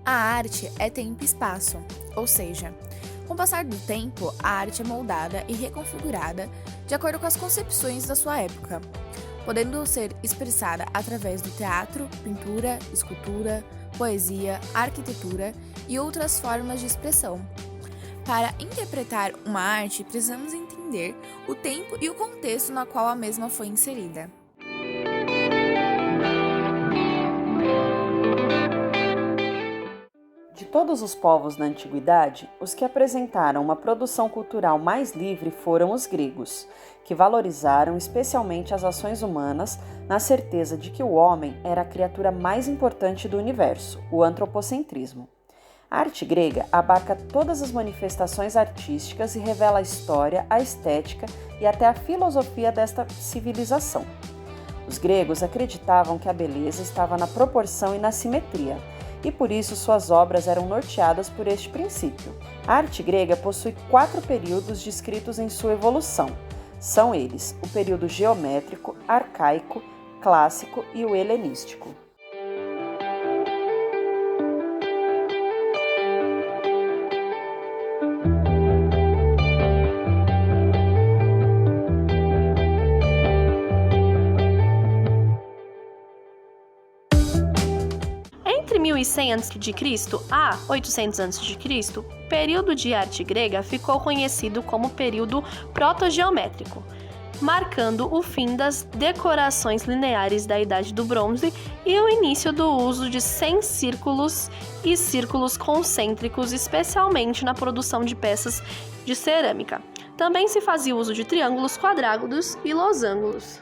A arte é tempo e espaço, ou seja, com o passar do tempo, a arte é moldada e reconfigurada de acordo com as concepções da sua época, podendo ser expressada através do teatro, pintura, escultura, poesia, arquitetura e outras formas de expressão. Para interpretar uma arte, precisamos entender o tempo e o contexto no qual a mesma foi inserida. De todos os povos da antiguidade, os que apresentaram uma produção cultural mais livre foram os gregos, que valorizaram especialmente as ações humanas na certeza de que o homem era a criatura mais importante do universo, o antropocentrismo. A arte grega abarca todas as manifestações artísticas e revela a história, a estética e até a filosofia desta civilização. Os gregos acreditavam que a beleza estava na proporção e na simetria, e por isso suas obras eram norteadas por este princípio. A arte grega possui 4 períodos descritos em sua evolução. São eles o período geométrico, arcaico, clássico e o helenístico. Entre 1100 a.C. a 800 a.C., o período de arte grega ficou conhecido como período protogeométrico, marcando o fim das decorações lineares da Idade do Bronze e o início do uso de semicírculos e círculos concêntricos, especialmente na produção de peças de cerâmica. Também se fazia uso de triângulos, quadrágonos e losangos.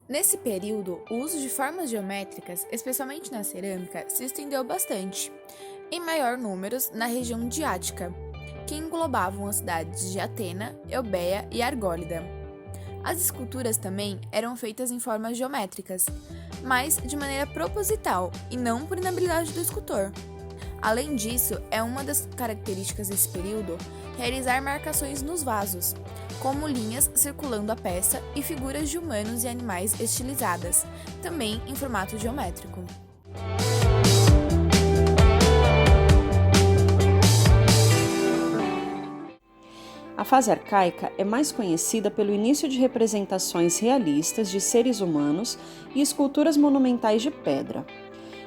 Nesse período, o uso de formas geométricas, especialmente na cerâmica, se estendeu bastante, em maior número na região de Ática, que englobavam as cidades de Atena, Eubéia e Argólida. As esculturas também eram feitas em formas geométricas, mas de maneira proposital e não por inabilidade do escultor. Além disso, é uma das características desse período realizar marcações nos vasos, como linhas circulando a peça e figuras de humanos e animais estilizadas, também em formato geométrico. A fase arcaica é mais conhecida pelo início de representações realistas de seres humanos e esculturas monumentais de pedra.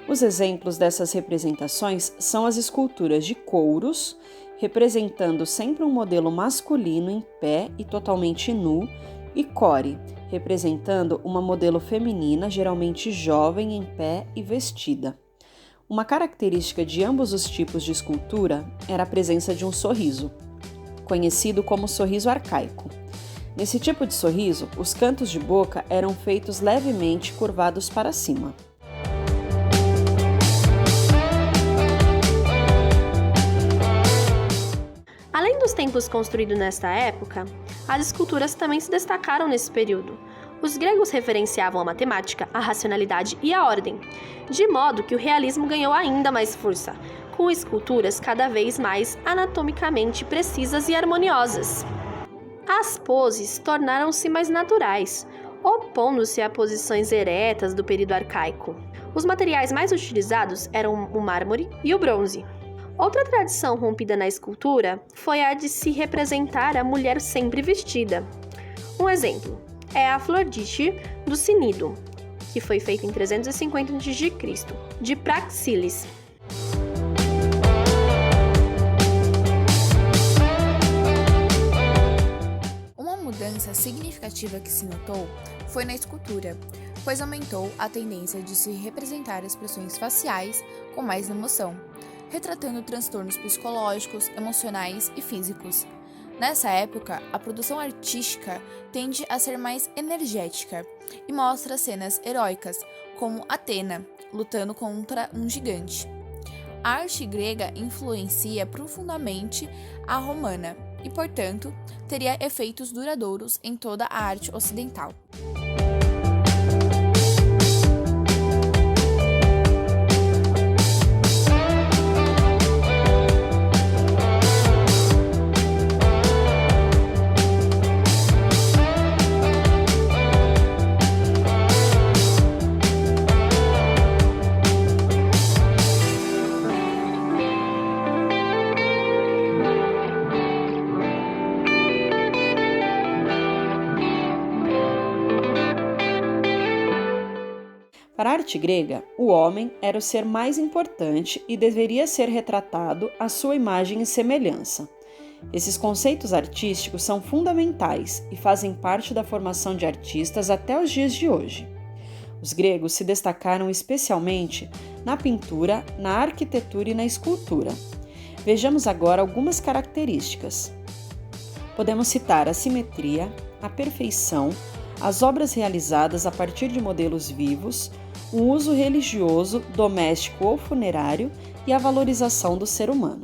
Os exemplos dessas representações são as esculturas de couros, representando sempre um modelo masculino em pé e totalmente nu, e core, representando uma modelo feminina, geralmente jovem, em pé e vestida. Uma característica de ambos os tipos de escultura era a presença de um sorriso, conhecido como sorriso arcaico. Nesse tipo de sorriso, os cantos de boca eram feitos levemente curvados para cima. Além dos templos construídos nesta época, as esculturas também se destacaram nesse período. Os gregos referenciavam a matemática, a racionalidade e a ordem, de modo que o realismo ganhou ainda mais força, com esculturas cada vez mais anatomicamente precisas e harmoniosas. As poses tornaram-se mais naturais, opondo-se a posições eretas do período arcaico. Os materiais mais utilizados eram o mármore e o bronze. Outra tradição rompida na escultura foi a de se representar a mulher sempre vestida. Um exemplo é a Afrodite do Cnido, que foi feita em 350 a.C., de Praxíteles. Uma mudança significativa que se notou foi na escultura, pois aumentou a tendência de se representar expressões faciais com mais emoção, retratando transtornos psicológicos, emocionais e físicos. Nessa época, a produção artística tende a ser mais energética e mostra cenas heróicas, como Atena, lutando contra um gigante. A arte grega influencia profundamente a romana e, portanto, teria efeitos duradouros em toda a arte ocidental. Para a arte grega, o homem era o ser mais importante e deveria ser retratado à sua imagem e semelhança. Esses conceitos artísticos são fundamentais e fazem parte da formação de artistas até os dias de hoje. Os gregos se destacaram especialmente na pintura, na arquitetura e na escultura. Vejamos agora algumas características. Podemos citar a simetria, a perfeição, as obras realizadas a partir de modelos vivos, o uso religioso, doméstico ou funerário e a valorização do ser humano.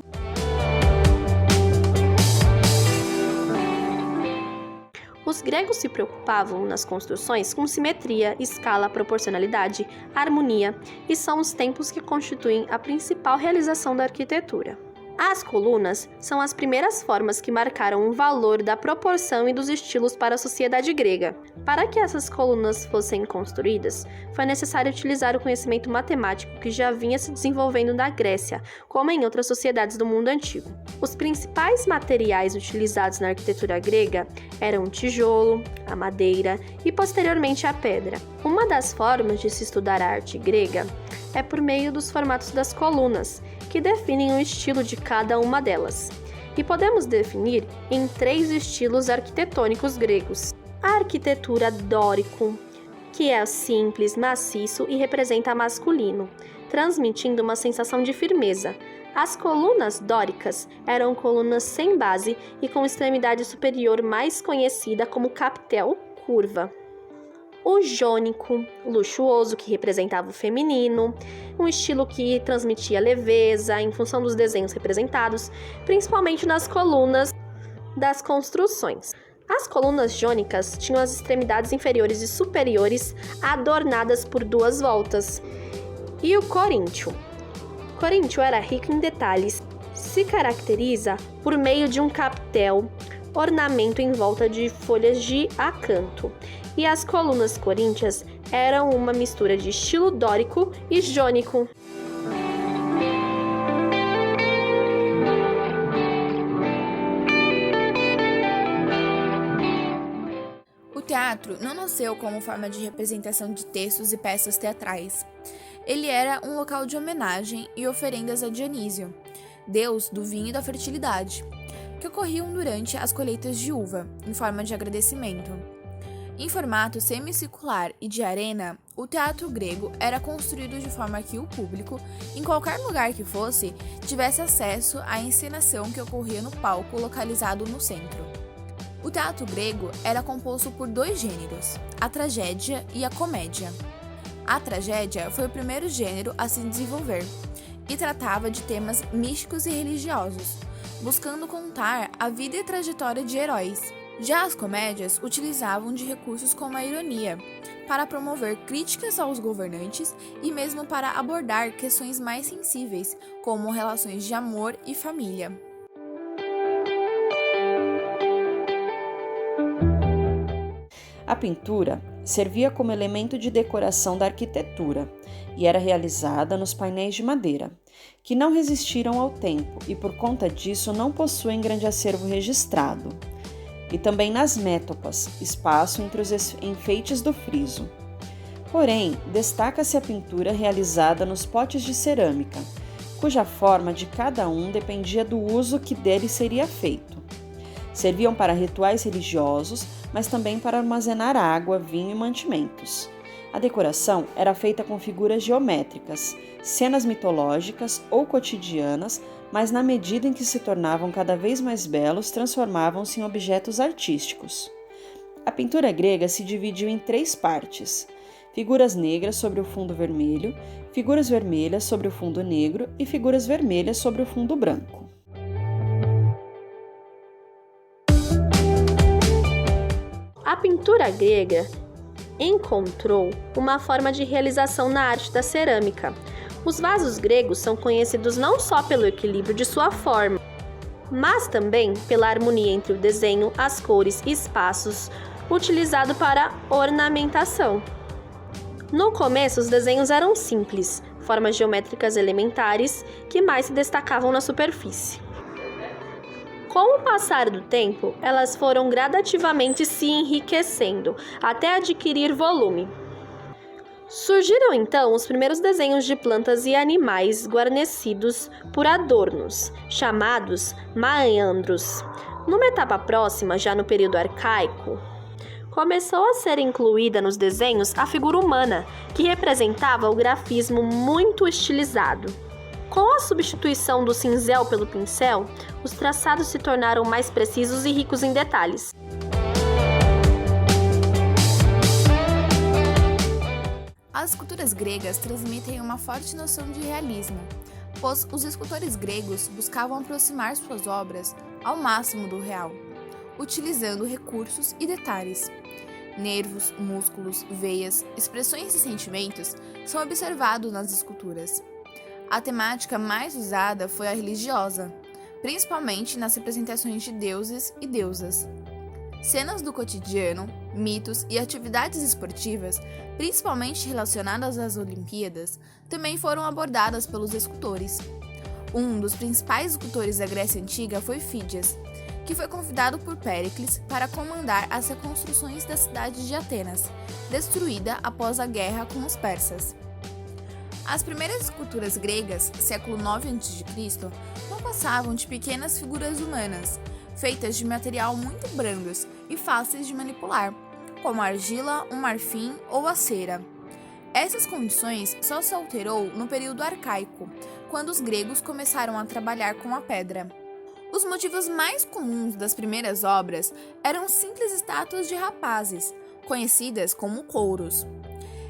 Os gregos se preocupavam nas construções com simetria, escala, proporcionalidade, harmonia e são os tempos que constituem a principal realização da arquitetura. As colunas são as primeiras formas que marcaram o valor da proporção e dos estilos para a sociedade grega. Para que essas colunas fossem construídas, foi necessário utilizar o conhecimento matemático que já vinha se desenvolvendo na Grécia, como em outras sociedades do mundo antigo. Os principais materiais utilizados na arquitetura grega eram o tijolo, a madeira e posteriormente a pedra. Uma das formas de se estudar a arte grega é por meio dos formatos das colunas, que definem o estilo de cada uma delas. E podemos definir em 3 estilos arquitetônicos gregos. A arquitetura dórico, que é simples, maciço e representa masculino, transmitindo uma sensação de firmeza. As colunas dóricas eram colunas sem base e com extremidade superior mais conhecida como capitel curva. O jônico, luxuoso, que representava o feminino, um estilo que transmitia leveza em função dos desenhos representados, principalmente nas colunas das construções. As colunas jônicas tinham as extremidades inferiores e superiores adornadas por 2 voltas. E o coríntio? O coríntio era rico em detalhes, se caracteriza por meio de um capitel, ornamento em volta de folhas de acanto. E as colunas coríntias eram uma mistura de estilo dórico e jônico. O teatro não nasceu como forma de representação de textos e peças teatrais. Ele era um local de homenagem e oferendas a Dionísio, deus do vinho e da fertilidade, que ocorriam durante as colheitas de uva, em forma de agradecimento. Em formato semicircular e de arena, o teatro grego era construído de forma que o público, em qualquer lugar que fosse, tivesse acesso à encenação que ocorria no palco localizado no centro. O teatro grego era composto por 2 gêneros, a tragédia e a comédia. A tragédia foi o primeiro gênero a se desenvolver e tratava de temas místicos e religiosos, buscando contar a vida e trajetória de heróis. Já as comédias utilizavam de recursos como a ironia, para promover críticas aos governantes e mesmo para abordar questões mais sensíveis, como relações de amor e família. A pintura servia como elemento de decoração da arquitetura e era realizada nos painéis de madeira, que não resistiram ao tempo e por conta disso não possuem grande acervo registrado. E também nas métopas, espaço entre os enfeites do friso. Porém, destaca-se a pintura realizada nos potes de cerâmica, cuja forma de cada um dependia do uso que dele seria feito. Serviam para rituais religiosos, mas também para armazenar água, vinho e mantimentos. A decoração era feita com figuras geométricas, cenas mitológicas ou cotidianas, mas na medida em que se tornavam cada vez mais belos, transformavam-se em objetos artísticos. A pintura grega se dividiu em 3 partes: figuras negras sobre o fundo vermelho, figuras vermelhas sobre o fundo negro e figuras vermelhas sobre o fundo branco. A pintura grega encontrou uma forma de realização na arte da cerâmica. Os vasos gregos são conhecidos não só pelo equilíbrio de sua forma, mas também pela harmonia entre o desenho, as cores e espaços utilizado para ornamentação. No começo, os desenhos eram simples, formas geométricas elementares que mais se destacavam na superfície. Com o passar do tempo, elas foram gradativamente se enriquecendo até adquirir volume. Surgiram então os primeiros desenhos de plantas e animais guarnecidos por adornos, chamados maandros. Numa etapa próxima, já no período arcaico, começou a ser incluída nos desenhos a figura humana, que representava o grafismo muito estilizado. Com a substituição do cinzel pelo pincel, os traçados se tornaram mais precisos e ricos em detalhes. As esculturas gregas transmitem uma forte noção de realismo, pois os escultores gregos buscavam aproximar suas obras ao máximo do real, utilizando recursos e detalhes. Nervos, músculos, veias, expressões e sentimentos são observados nas esculturas. A temática mais usada foi a religiosa, principalmente nas representações de deuses e deusas. Cenas do cotidiano, mitos e atividades esportivas, principalmente relacionadas às Olimpíadas, também foram abordadas pelos escultores. Um dos principais escultores da Grécia Antiga foi Fídias, que foi convidado por Péricles para comandar as reconstruções da cidade de Atenas, destruída após a guerra com os persas. As primeiras esculturas gregas, século IX a.C., não passavam de pequenas figuras humanas, feitas de material muito brandos e fáceis de manipular, como a argila, o marfim ou a cera. Essas condições só se alterou no período arcaico, quando os gregos começaram a trabalhar com a pedra. Os motivos mais comuns das primeiras obras eram simples estátuas de rapazes, conhecidas como couros,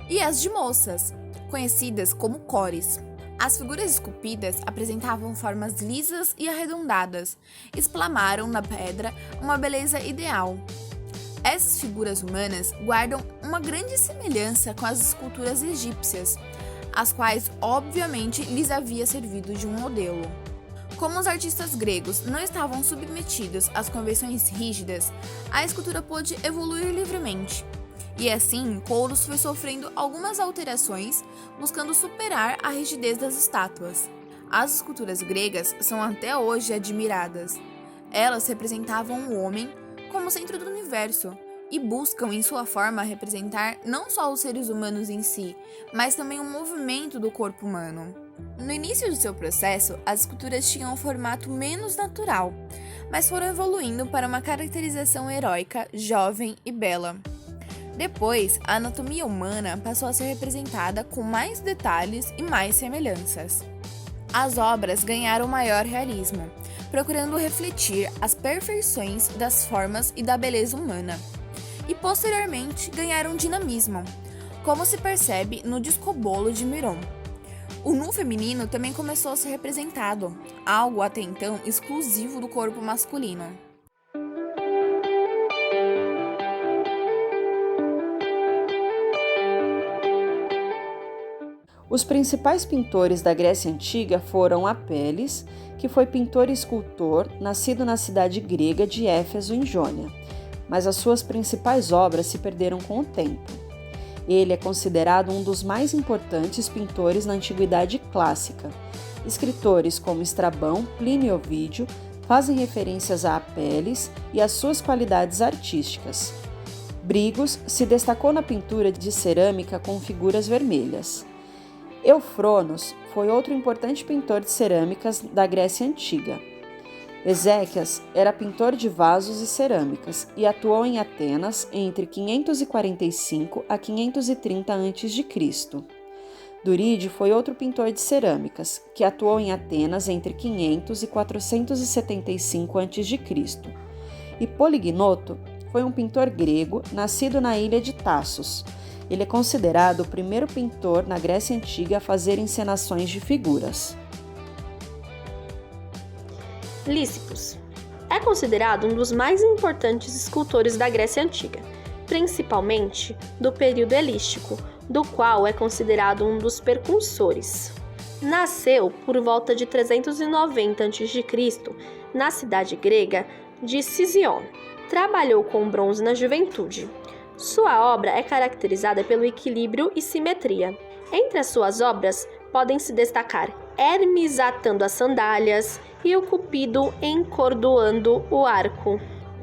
e as de moças, conhecidas como cores. As figuras esculpidas apresentavam formas lisas e arredondadas, explamaram na pedra uma beleza ideal. Essas figuras humanas guardam uma grande semelhança com as esculturas egípcias, as quais obviamente lhes havia servido de um modelo. Como os artistas gregos não estavam submetidos às convenções rígidas, a escultura pôde evoluir livremente. E assim, Couros foi sofrendo algumas alterações, buscando superar a rigidez das estátuas. As esculturas gregas são até hoje admiradas. Elas representavam o homem como centro do universo e buscam em sua forma representar não só os seres humanos em si, mas também o movimento do corpo humano. No início do seu processo, as esculturas tinham um formato menos natural, mas foram evoluindo para uma caracterização heróica, jovem e bela. Depois, a anatomia humana passou a ser representada com mais detalhes e mais semelhanças. As obras ganharam maior realismo, procurando refletir as perfeições das formas e da beleza humana. E posteriormente ganharam dinamismo, como se percebe no discobolo de Miron. O nu feminino também começou a ser representado, algo até então exclusivo do corpo masculino. Os principais pintores da Grécia Antiga foram Apelles, que foi pintor e escultor, nascido na cidade grega de Éfeso, em Jônia, mas as suas principais obras se perderam com o tempo. Ele é considerado um dos mais importantes pintores na Antiguidade Clássica. Escritores como Estrabão, Plínio e Ovídio fazem referências a Apelles e às suas qualidades artísticas. Brigos se destacou na pintura de cerâmica com figuras vermelhas. Eufronos foi outro importante pintor de cerâmicas da Grécia Antiga. Eséquias era pintor de vasos e cerâmicas e atuou em Atenas entre 545 a 530 a.C. Durídio foi outro pintor de cerâmicas, que atuou em Atenas entre 500 e 475 a.C. E Polignoto foi um pintor grego nascido na ilha de Tassos. Ele é considerado o primeiro pintor na Grécia Antiga a fazer encenações de figuras. Lísicos é considerado um dos mais importantes escultores da Grécia Antiga, principalmente do período helístico, do qual é considerado um dos precursores. Nasceu por volta de 390 a.C. na cidade grega de Cisión. Trabalhou com bronze na juventude. Sua obra é caracterizada pelo equilíbrio e simetria. Entre as suas obras podem se destacar Hermes atando as sandálias e o Cupido encordoando o arco.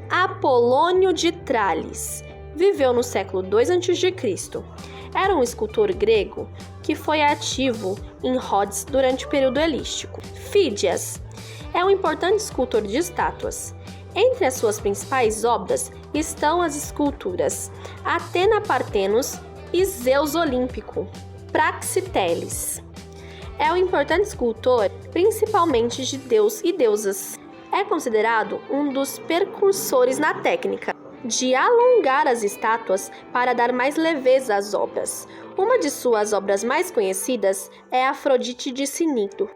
Apolônio de Trales viveu no século II a.C. era um escultor grego que foi ativo em Rhodes durante o período helístico. Fídias é um importante escultor de estátuas. Entre as suas principais obras estão as esculturas Atena Partenos e Zeus Olímpico. Praxiteles é um importante escultor, principalmente de deus e deusas. É considerado um dos precursores na técnica de alongar as estátuas para dar mais leveza às obras. Uma de suas obras mais conhecidas é Afrodite de Cnido.